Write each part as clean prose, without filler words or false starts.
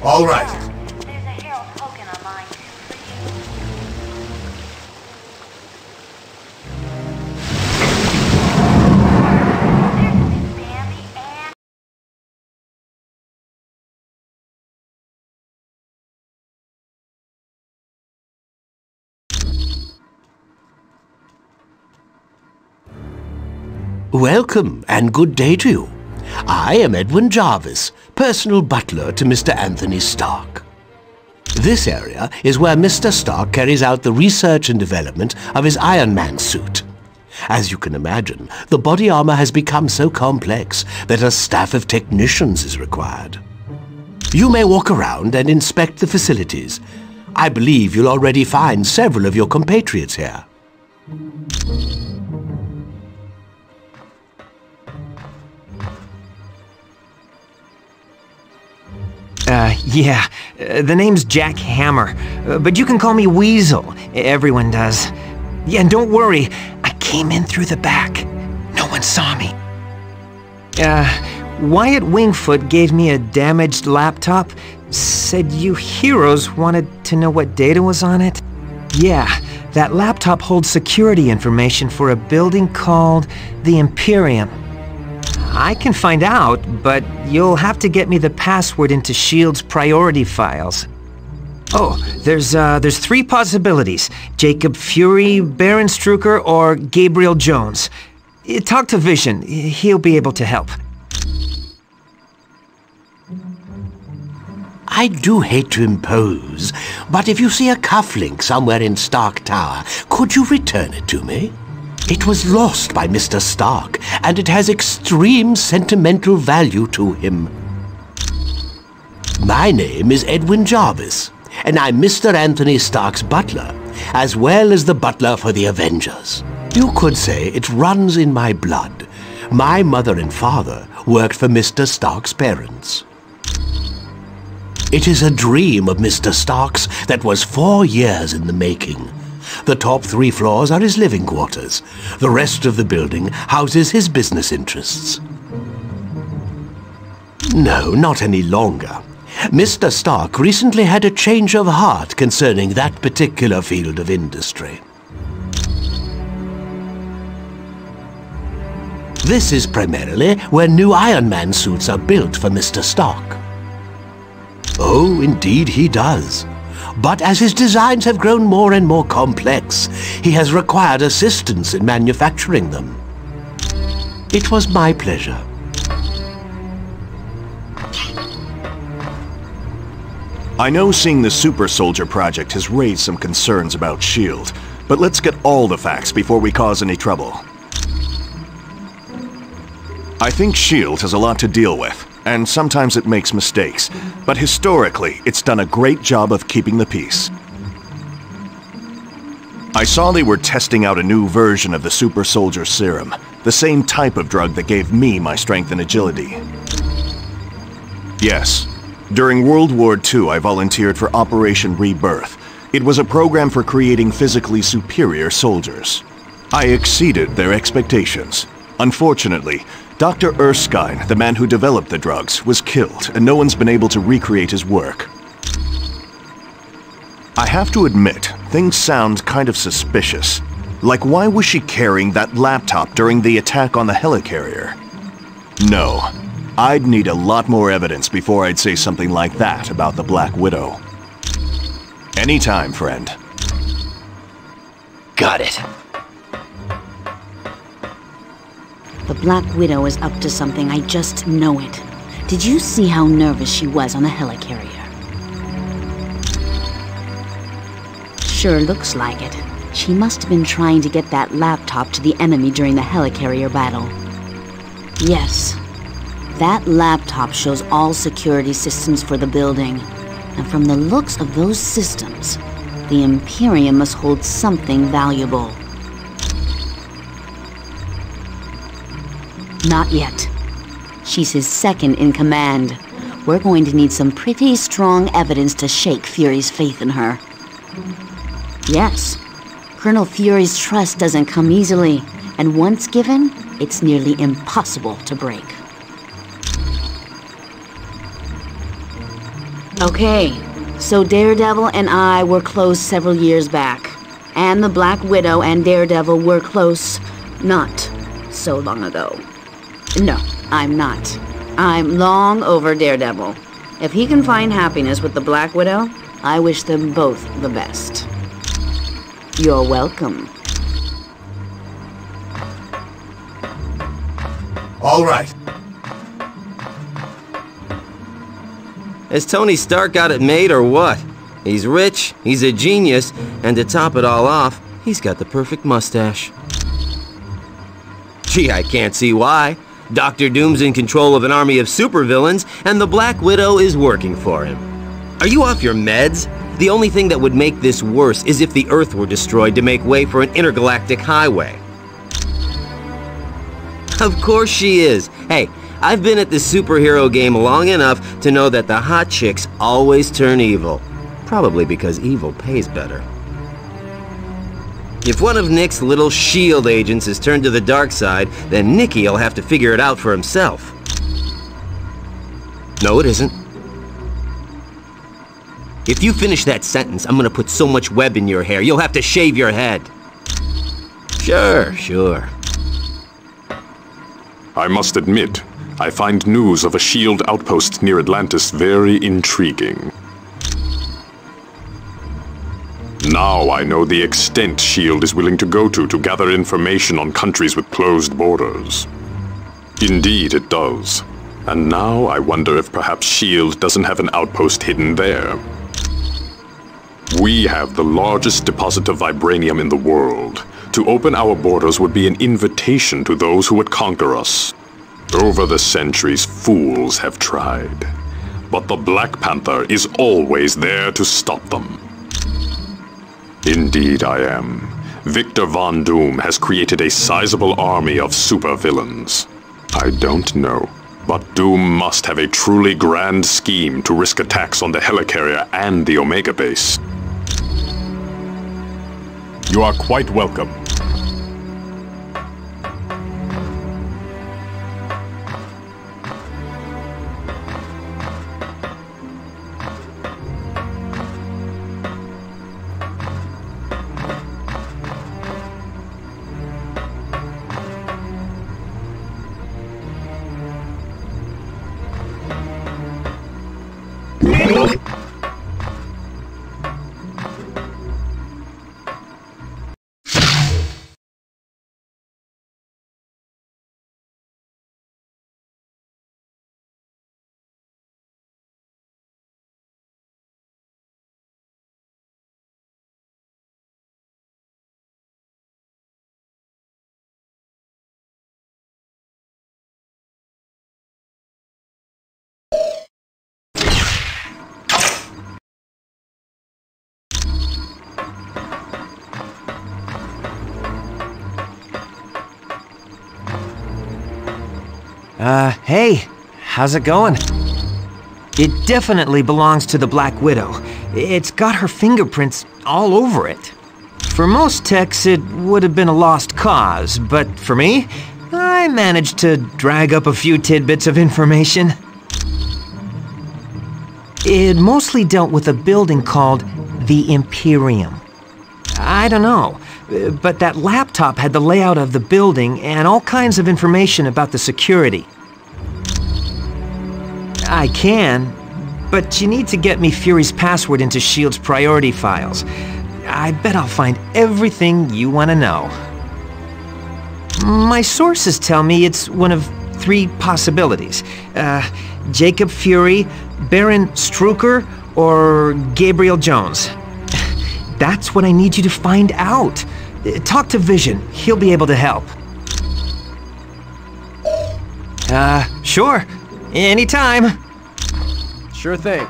All right. There's a Harold Hogan online too for you. There's a new Bambi and... Welcome and good day to you. I am Edwin Jarvis, personal butler to Mr. Anthony Stark. This area is where Mr. Stark carries out the research and development of his Iron Man suit. As you can imagine, the body armor has become so complex that a staff of technicians is required. You may walk around and inspect the facilities. I believe you'll already find several of your compatriots here. The name's Jack Hammer, but you can call me Weasel. Everyone does. Yeah, and don't worry, I came in through the back. No one saw me. Wyatt Wingfoot gave me a damaged laptop. Said you heroes wanted to know what data was on it. Yeah, that laptop holds security information for a building called the Imperium. I can find out, but you'll have to get me the password into S.H.I.E.L.D.'s priority files. Oh, there's three possibilities. Jacob Fury, Baron Strucker, or Gabriel Jones. Talk to Vision. He'll be able to help. I do hate to impose, but if you see a cufflink somewhere in Stark Tower, could you return it to me? It was lost by Mr. Stark, and it has extreme sentimental value to him. My name is Edwin Jarvis, and I'm Mr. Anthony Stark's butler, as well as the butler for the Avengers. You could say it runs in my blood. My mother and father worked for Mr. Stark's parents. It is a dream of Mr. Stark's that was 4 years in the making. The top 3 floors are his living quarters. The rest of the building houses his business interests. No, not any longer. Mr. Stark recently had a change of heart concerning that particular field of industry. This is primarily where new Iron Man suits are built for Mr. Stark. Oh, indeed he does. But as his designs have grown more and more complex, he has required assistance in manufacturing them. It was my pleasure. I know seeing the Super Soldier project has raised some concerns about S.H.I.E.L.D., but let's get all the facts before we cause any trouble. I think S.H.I.E.L.D. has a lot to deal with, and sometimes it makes mistakes, but historically, it's done a great job of keeping the peace. I saw they were testing out a new version of the Super Soldier Serum, the same type of drug that gave me my strength and agility. Yes, during World War II, I volunteered for Operation Rebirth. It was a program for creating physically superior soldiers. I exceeded their expectations. Unfortunately, Dr. Erskine, the man who developed the drugs, was killed, and no one's been able to recreate his work. I have to admit, things sound kind of suspicious. Like, why was she carrying that laptop during the attack on the helicarrier? No, I'd need a lot more evidence before I'd say something like that about the Black Widow. Anytime, friend. Got it. The Black Widow is up to something, I just know it. Did you see how nervous she was on the helicarrier? Sure looks like it. She must have been trying to get that laptop to the enemy during the helicarrier battle. Yes. That laptop shows all security systems for the building. And from the looks of those systems, the Imperium must hold something valuable. Not yet. She's his second in command. We're going to need some pretty strong evidence to shake Fury's faith in her. Yes, Colonel Fury's trust doesn't come easily, and once given, it's nearly impossible to break. Okay, so Daredevil and I were close several years back. And the Black Widow and Daredevil were close not so long ago. No, I'm not. I'm long over Daredevil. If he can find happiness with the Black Widow, I wish them both the best. You're welcome. All right. Has Tony Stark got it made or what? He's rich, he's a genius, and to top it all off, he's got the perfect mustache. Gee, I can't see why. Dr. Doom's in control of an army of supervillains, and the Black Widow is working for him. Are you off your meds? The only thing that would make this worse is if the Earth were destroyed to make way for an intergalactic highway. Of course she is. Hey, I've been at this superhero game long enough to know that the hot chicks always turn evil. Probably because evil pays better. If one of Nick's little S.H.I.E.L.D. agents is turned to the dark side, then Nicky'll have to figure it out for himself. No, it isn't. If you finish that sentence, I'm gonna put so much web in your hair, you'll have to shave your head. Sure. I must admit, I find news of a S.H.I.E.L.D. outpost near Atlantis very intriguing. Now I know the extent S.H.I.E.L.D. is willing to go to gather information on countries with closed borders. Indeed it does. And now I wonder if perhaps S.H.I.E.L.D. doesn't have an outpost hidden there. We have the largest deposit of vibranium in the world. To open our borders would be an invitation to those who would conquer us. Over the centuries, fools have tried. But the Black Panther is always there to stop them. Indeed I am. Victor Von Doom has created a sizable army of supervillains. I don't know, but Doom must have a truly grand scheme to risk attacks on the helicarrier and the Omega base. You are quite welcome. Hey, how's it going? It definitely belongs to the Black Widow. It's got her fingerprints all over it. For most techs, it would have been a lost cause, but for me, I managed to drag up a few tidbits of information. It mostly dealt with a building called the Imperium. I don't know, but that laptop had the layout of the building and all kinds of information about the security. I can, but you need to get me Fury's password into S.H.I.E.L.D.'s priority files. I bet I'll find everything you want to know. My sources tell me it's one of 3 possibilities. Jacob Fury, Baron Strucker, or Gabriel Jones. That's what I need you to find out. Talk to Vision. He'll be able to help. Sure. Anytime. Sure thing.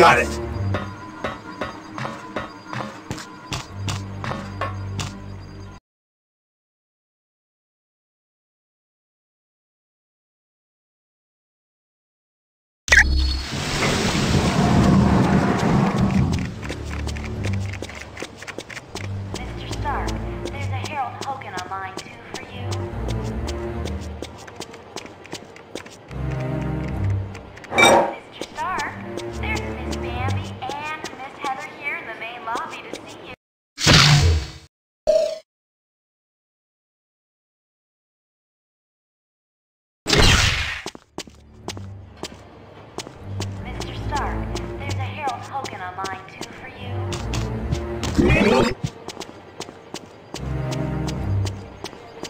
Got it. Mr. Stark, there's a Harold Hogan on line 2 for you. Mr. Stark, there's Miss Bambi and Miss Heather here in the main lobby to see you. Mr. Stark, there's a Harold Hogan on line 2 for you.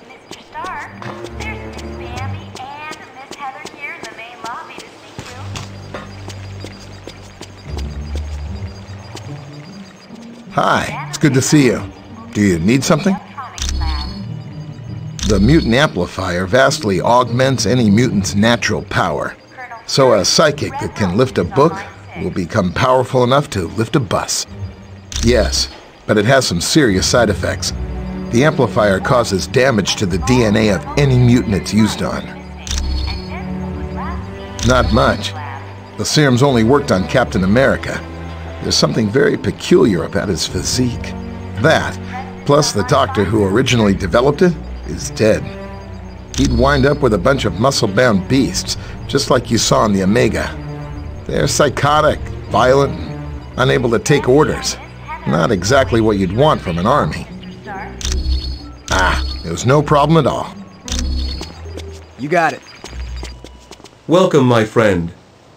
Mr. Stark, there's Miss Bambi and Miss Heather here in the main lobby to see you. Hi, it's good to see you. Do you need something? Electronics lab. The mutant amplifier vastly augments any mutant's natural power. So a psychic that can lift a book will become powerful enough to lift a bus. Yes, but it has some serious side effects. The amplifier causes damage to the DNA of any mutant it's used on. Not much. The serum's only worked on Captain America. There's something very peculiar about his physique. That, plus the doctor who originally developed it, is dead. He'd wind up with a bunch of muscle-bound beasts, just like you saw in the Omega. They're psychotic, violent, unable to take orders. Not exactly what you'd want from an army. It was no problem at all. You got it. Welcome, my friend.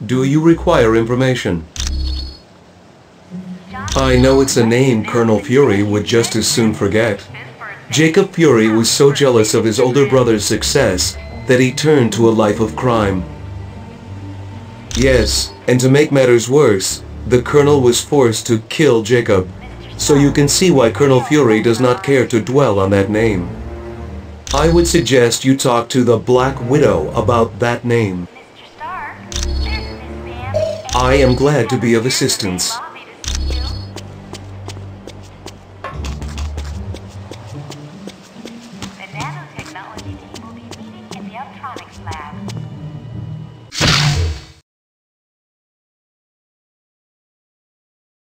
Do you require information? I know it's a name Colonel Fury would just as soon forget. Jacob Fury was so jealous of his older brother's success that he turned to a life of crime. Yes, and to make matters worse, the Colonel was forced to kill Jacob. So you can see why Colonel Fury does not care to dwell on that name. I would suggest you talk to the Black Widow about that name. Mr. Stark, there's Miss Bambi and I am glad to be of assistance.